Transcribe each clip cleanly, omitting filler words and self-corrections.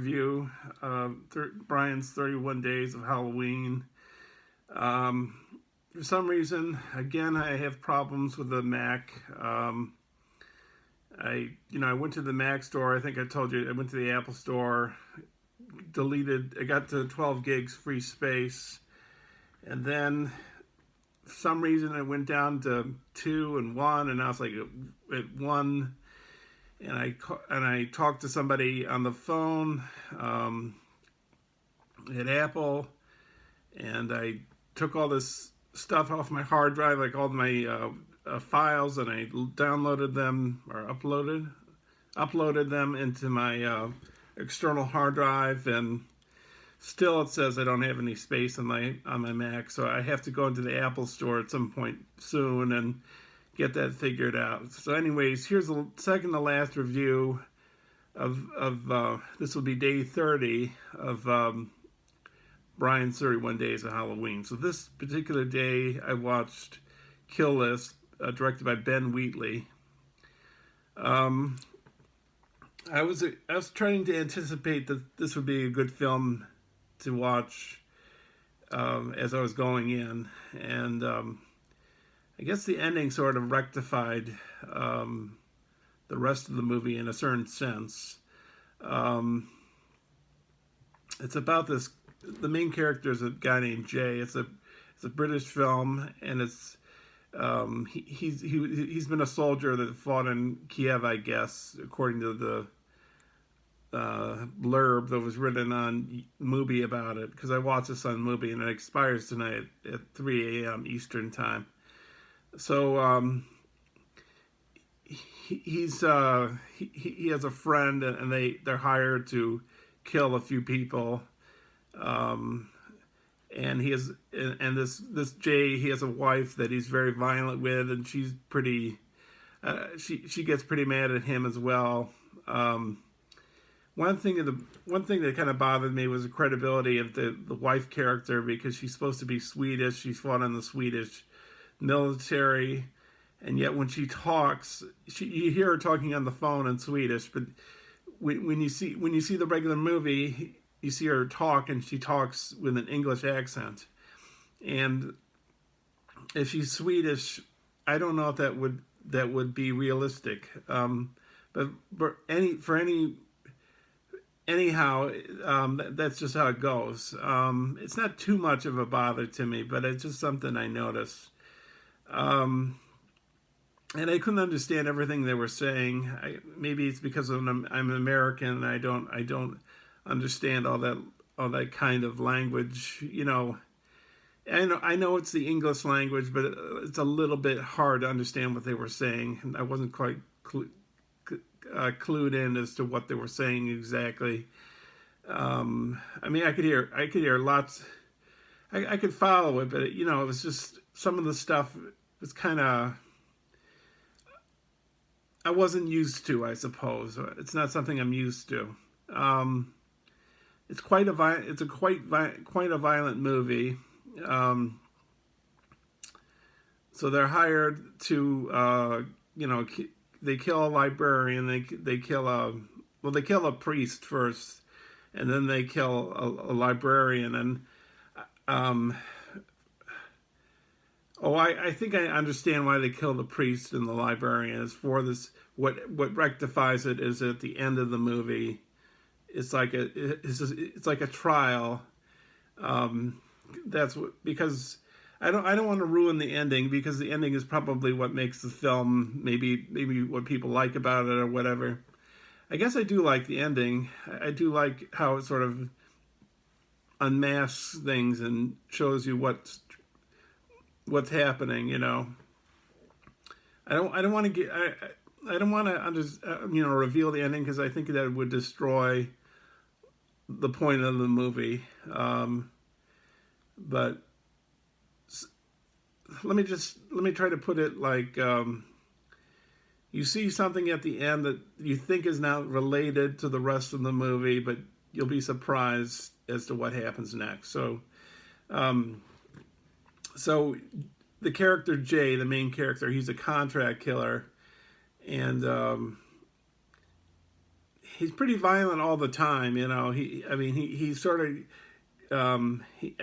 Review Brian's 31 Days of Halloween. Um, for some reason, again, I have problems with the Mac. I went to the Mac store. I think I told you I went to the Apple store, deleted. I got to 12 gigs free space, and then for some reason it went down to 2 and 1, and I was like at 1. And I talked to somebody on the phone at Apple, and I took all this stuff off my hard drive, like all my files, and I downloaded them or uploaded them into my external hard drive, and still it says I don't have any space on my Mac, so I have to go into the Apple store at some point soon and get that figured out. So anyways, here's the second to last review of this will be day 30 of Brian's 31 Days of Halloween. So this particular day I watched Kill List, directed by Ben Wheatley. I was trying to anticipate that this would be a good film to watch as I was going in, and I guess the ending sort of rectified the rest of the movie in a certain sense. It's about this. The main character is a guy named Jay. It's a British film, and it's he's been a soldier that fought in Kiev, I guess, according to the blurb that was written on Mubi about it. Because I watched this on Mubi, and it expires tonight at 3 a.m. Eastern time. So he has a friend, and they're hired to kill a few people. And this Jay, he has a wife that he's very violent with, and she's pretty. She gets pretty mad at him as well. One thing that kind of bothered me was the credibility of the wife character, because she's supposed to be Swedish. She fought in the Swedish military, and yet when she talks, you hear her talking on the phone in Swedish, but when you see the regular movie, you see her talk, and she talks with an English accent. And if she's Swedish, I don't know if that would be realistic. Anyhow, that's just how it goes. It's not too much of a bother to me, but it's just something I noticed. And I couldn't understand everything they were saying. Maybe it's because I'm American, and I don't understand all that kind of language. I know it's the English language, but it's a little bit hard to understand what they were saying, and I wasn't quite clued in as to what they were saying exactly. I could hear lots. I could follow it, but it was just some of the stuff was kind of I wasn't used to. I suppose it's not something I'm used to. It's quite a violent movie. So they're hired to they kill a librarian. They kill a priest first, and then they kill a librarian. And I think I understand why they kill the priest and the librarian. It's for this. What rectifies it is at the end of the movie. It's like a trial. That's because I don't want to ruin the ending, because the ending is probably what makes the film maybe what people like about it or whatever. I guess I do like the ending. I do like how it sort of unmasks things and shows you what's happening. I don't want to reveal the ending, because I think that would destroy the point of the movie. But let me try to put it like, you see something at the end that you think is now related to the rest of the movie, but you'll be surprised as to what happens next. So the character Jay, the main character, he's a contract killer, and he's pretty violent all the time. You know, I mean, he sort of, I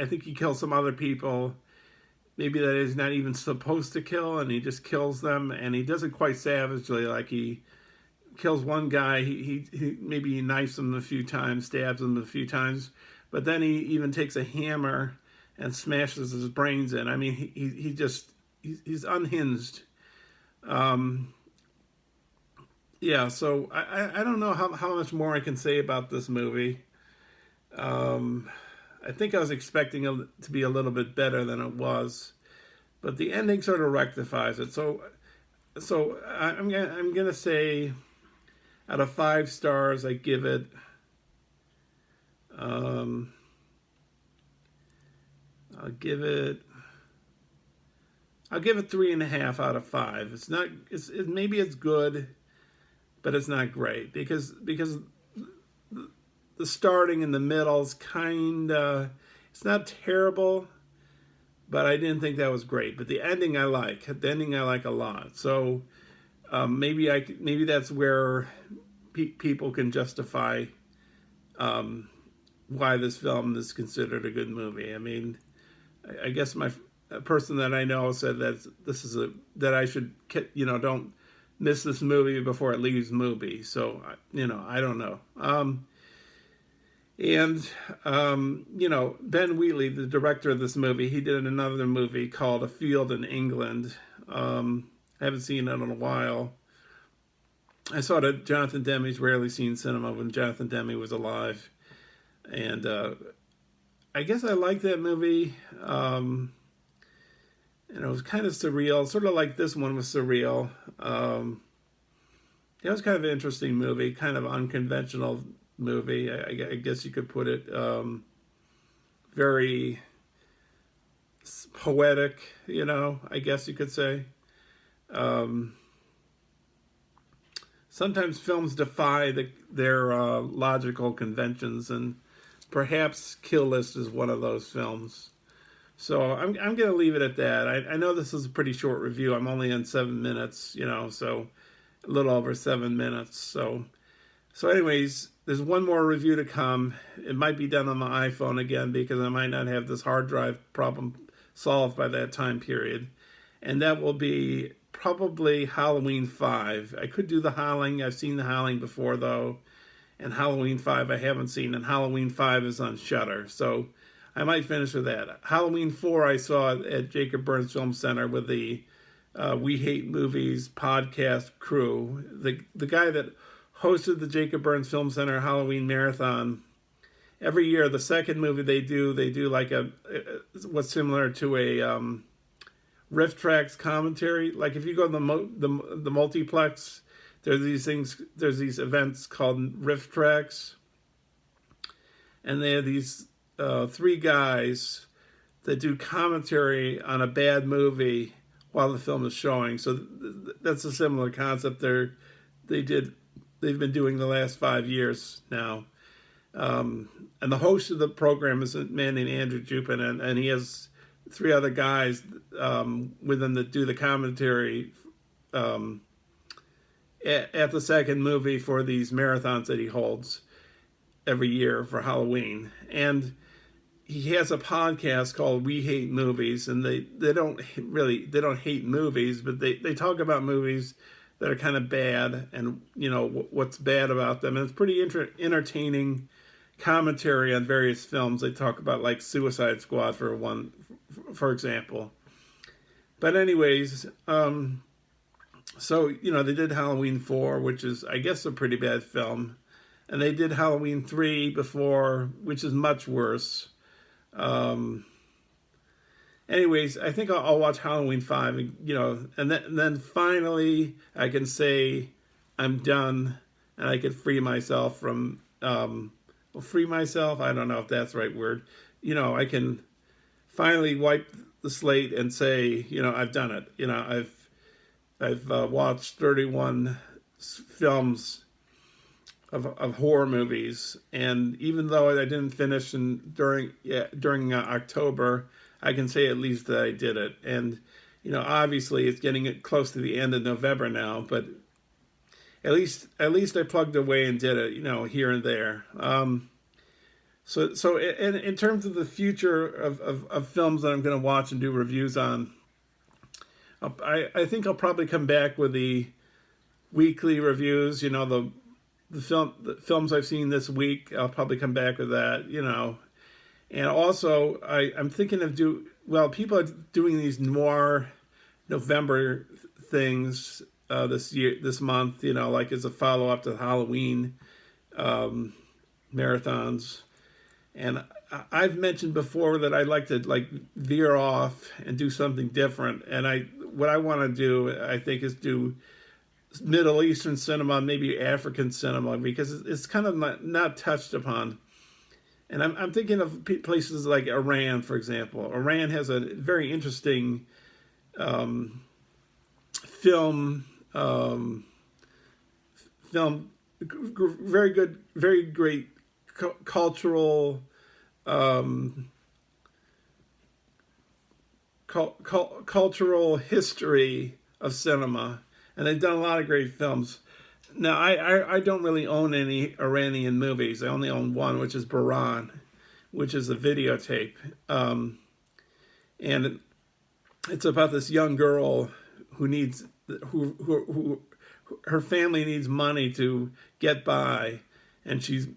think he kills some other people, maybe that he's not even supposed to kill, and he just kills them, and he does it quite savagely. Like he kills one guy, he maybe he knifes him a few times, stabs him a few times, but then he even takes a hammer and smashes his brains in. I mean, he just he's unhinged. Um, yeah, so I don't know how much more I can say about this movie. Um, I think I was expecting it to be a little bit better than it was, but the ending sort of rectifies it. So I'm gonna say out of 5 stars, I give it. Um, I'll give it. I'll give it 3.5 out of 5. It's not. Maybe it's good, but it's not great because the starting and the middle's kind of. It's not terrible, but I didn't think that was great. But the ending I like. The ending I like a lot. So maybe that's where people can justify um, why this film is considered a good movie. I mean, I guess a person that I know said that that I should, don't miss this movie before it leaves movie. So I don't know. Ben Wheatley, the director of this movie, he did another movie called A Field in England. I haven't seen it in a while. I saw it at Jonathan Demme's Rarely Seen Cinema when Jonathan Demme was alive. And I guess I liked that movie. And it was kind of surreal, sort of like this one was surreal. It was kind of an interesting movie, kind of unconventional movie, I guess you could put it. Very poetic, I guess you could say. Sometimes films defy their logical conventions, and perhaps Kill List is one of those films. So I'm going to leave it at that. I know this is a pretty short review. I'm only on 7 minutes, so a little over 7 minutes. So anyways, there's one more review to come. It might be done on my iPhone again because I might not have this hard drive problem solved by that time period. And that will be probably Halloween 5. I could do The Howling. I've seen The Howling before, though. And Halloween 5 I haven't seen. And Halloween 5 is on Shudder. So I might finish with that. Halloween 4 I saw at Jacob Burns Film Center with the We Hate Movies podcast crew. The guy that hosted the Jacob Burns Film Center Halloween Marathon. Every year, the second movie they do like what's similar to a Riff Tracks commentary. Like if you go to the multiplex, there's these events called Riff Tracks, and they have these 3 guys that do commentary on a bad movie while the film is showing. So that's a similar concept. They've been doing the last 5 years now. And the host of the program is a man named Andrew Jupin, and he has 3 other guys with him that do the commentary at the second movie for these marathons that he holds every year for Halloween. And he has a podcast called We Hate Movies, and they don't hate movies, but they talk about movies that are kind of bad and what's bad about them. And it's pretty entertaining commentary on various films. They talk about like Suicide Squad for example. But anyways, so they did Halloween 4, which is I guess a pretty bad film, and they did Halloween 3 before, which is much worse. Anyways, I think I'll watch Halloween 5, and then finally I can say I'm done, and I can free myself from, free myself, I don't know if that's the right word. I can finally wipe the slate and say, I've done it. I've watched 31 films of horror movies, and even though I didn't finish during October, I can say at least that I did it. And obviously it's getting close to the end of November now, but At least I plugged away and did it, here and there. So in terms of the future of films that I'm going to watch and do reviews on, I think I'll probably come back with the weekly reviews. The films I've seen this week. I'll probably come back with that. And also I'm thinking of people are doing these noir November things this month. Like as a follow up to Halloween marathons. And I've mentioned before that I like to veer off and do something different. And what I want to do, I think, is do Middle Eastern cinema, maybe African cinema, because it's kind of not touched upon. And I'm thinking of places like Iran, for example. Iran has a very interesting film, very good, very great cultural cultural history of cinema, and they've done a lot of great films. Now, I don't really own any Iranian movies. I only own one, which is Baran, which is a videotape, and it's about this young girl who her family needs money to get by, and she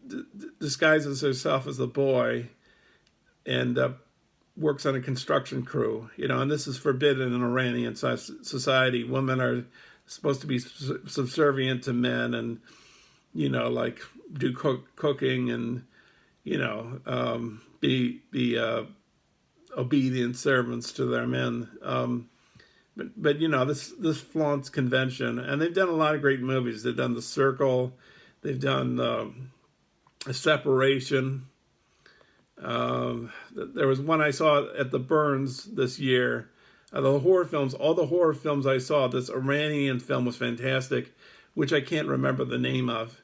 disguises herself as a boy and works on a construction crew, and this is forbidden in Iranian society. Women are supposed to be subservient to men and, like do cooking and, be obedient servants to their men. But this flaunts convention, and they've done a lot of great movies. They've done The Circle, they've done A Separation. There was one I saw at the Burns this year. All the horror films I saw, this Iranian film was fantastic, which I can't remember the name of.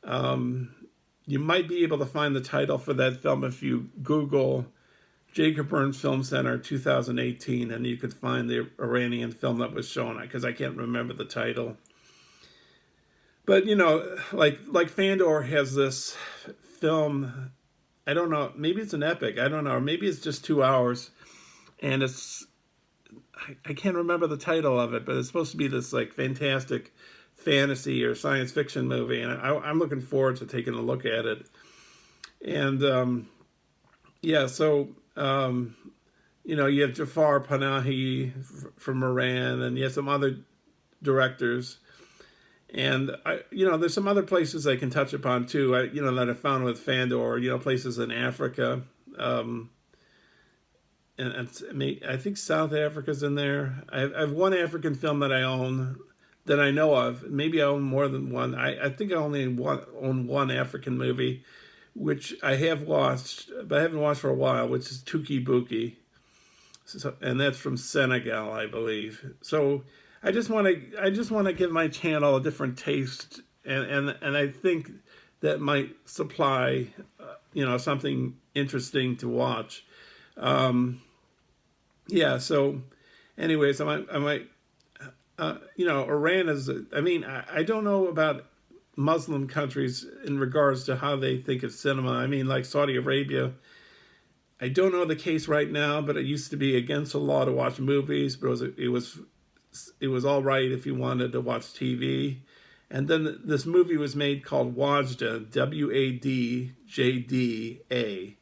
You might be able to find the title for that film if you Google Jacob Burns Film Center 2018, and you could find the Iranian film that was shown, because I can't remember the title. But, like Fandor has this film, I don't know, maybe it's an epic, I don't know, or maybe it's just 2 hours, and I can't remember the title of it, but it's supposed to be this fantastic fantasy or science fiction movie, and I'm looking forward to taking a look at it. And so you have Jafar Panahi from Iran, and you have some other directors, and there's some other places I can touch upon too. That I found with Fandor, places in Africa. And I think South Africa's in there. I have one African film that I own, that I know of. Maybe I own more than one. I think I only own one African movie, which I have watched, but I haven't watched for a while, which is Tuki Buki. And that's from Senegal, I believe. So I just want to give my channel a different taste, and I think that might supply, something interesting to watch. So anyways, I might Iran is, I don't know about Muslim countries in regards to how they think of cinema. Like Saudi Arabia, I don't know the case right now, but it used to be against the law to watch movies, but it was all right if you wanted to watch TV. And then this movie was made called Wajda, Wadjda,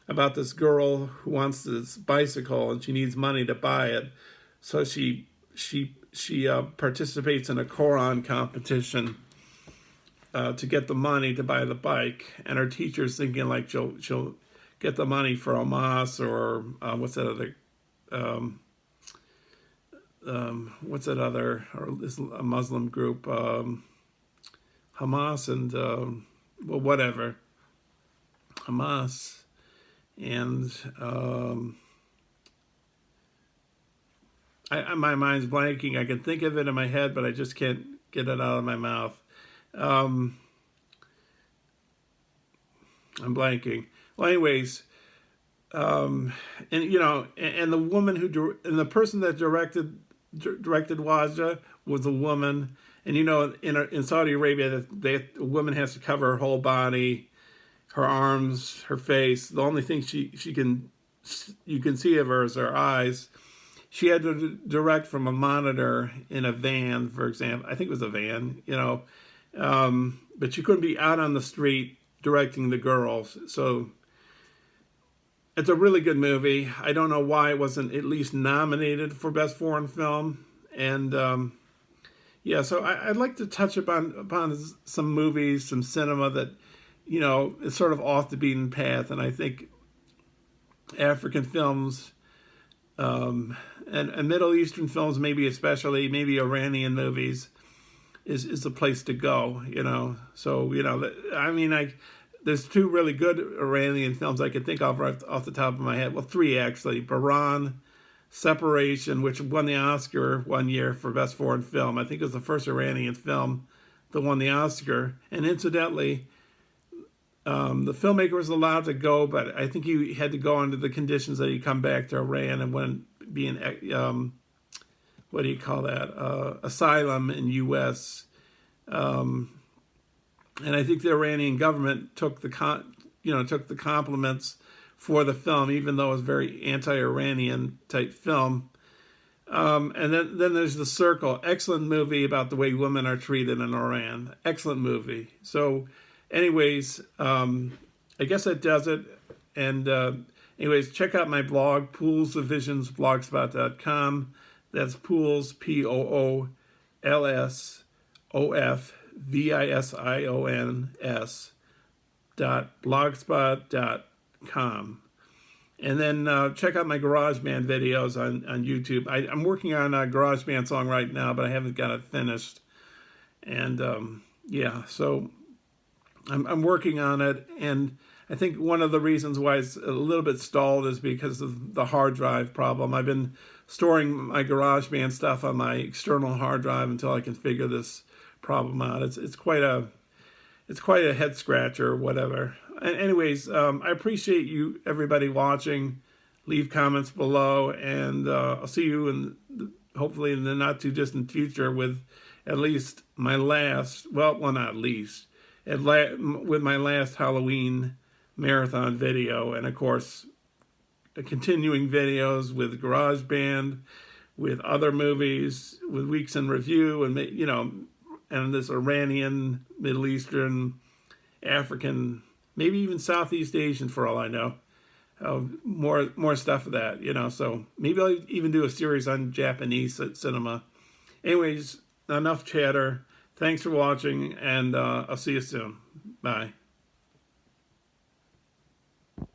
about this girl who wants this bicycle and she needs money to buy it, so she participates in a Quran competition to get the money to buy the bike, and her teacher's thinking she'll get the money for Hamas or what's that other, or this a Muslim group, Hamas and whatever, Hamas. And my mind's blanking. I can think of it in my head, but I just can't get it out of my mouth. I'm blanking. Well, anyways, and the woman and the person that directed Wajda was a woman, And you know, in Saudi Arabia, a woman has to cover her whole body, her arms, her face. The only thing you can see of her is her eyes. She had to direct from a monitor in a van, for example. I think it was a van, you know. But she couldn't be out on the street directing the girls. So it's a really good movie. I don't know why it wasn't at least nominated for Best Foreign Film. And yeah, so I'd like to touch upon some movies, some cinema that, you know, is sort of off the beaten path. And I think African films and Middle Eastern films, maybe especially, maybe Iranian movies, is the place to go, you know. So, you know, I mean, there's two really good Iranian films I can think of right off the top of my head. Well, three actually. Baran, Separation, which won the Oscar one year for Best Foreign Film. I think it was the first Iranian film that won the Oscar. And incidentally, the filmmaker was allowed to go, but I think he had to go under the conditions that he come back to Iran and wouldn't be in, what do you call that, asylum in U.S. And I think the Iranian government took the compliments for the film, even though it was a very anti-Iranian type film. And then there's The Circle, excellent movie about the way women are treated in Iran. Excellent movie. So, anyways, I guess that does it. And anyways, check out my blog, poolsofvisionsblogspot.com. That's pools, POOLSOFVISIONS.blogspot.com. And then check out my GarageBand videos on YouTube. I'm working on a GarageBand song right now, but I haven't got it finished. And yeah, so I'm working on it. And I think one of the reasons why it's a little bit stalled is because of the hard drive problem. I've been storing my GarageBand stuff on my external hard drive until I can figure this problem out. It's quite a head scratcher or whatever. Anyways, I appreciate you everybody watching. Leave comments below, and I'll see you hopefully in the not too distant future with at least my last, well not least, with my last Halloween marathon video, and of course continuing videos with GarageBand, with other movies, with Weeks in Review, and you know, and this Iranian, Middle Eastern, African, maybe even Southeast Asian for all I know. More stuff of that, you know. So maybe I'll even do a series on Japanese cinema. Anyways, enough chatter. Thanks for watching, and I'll see you soon. Bye.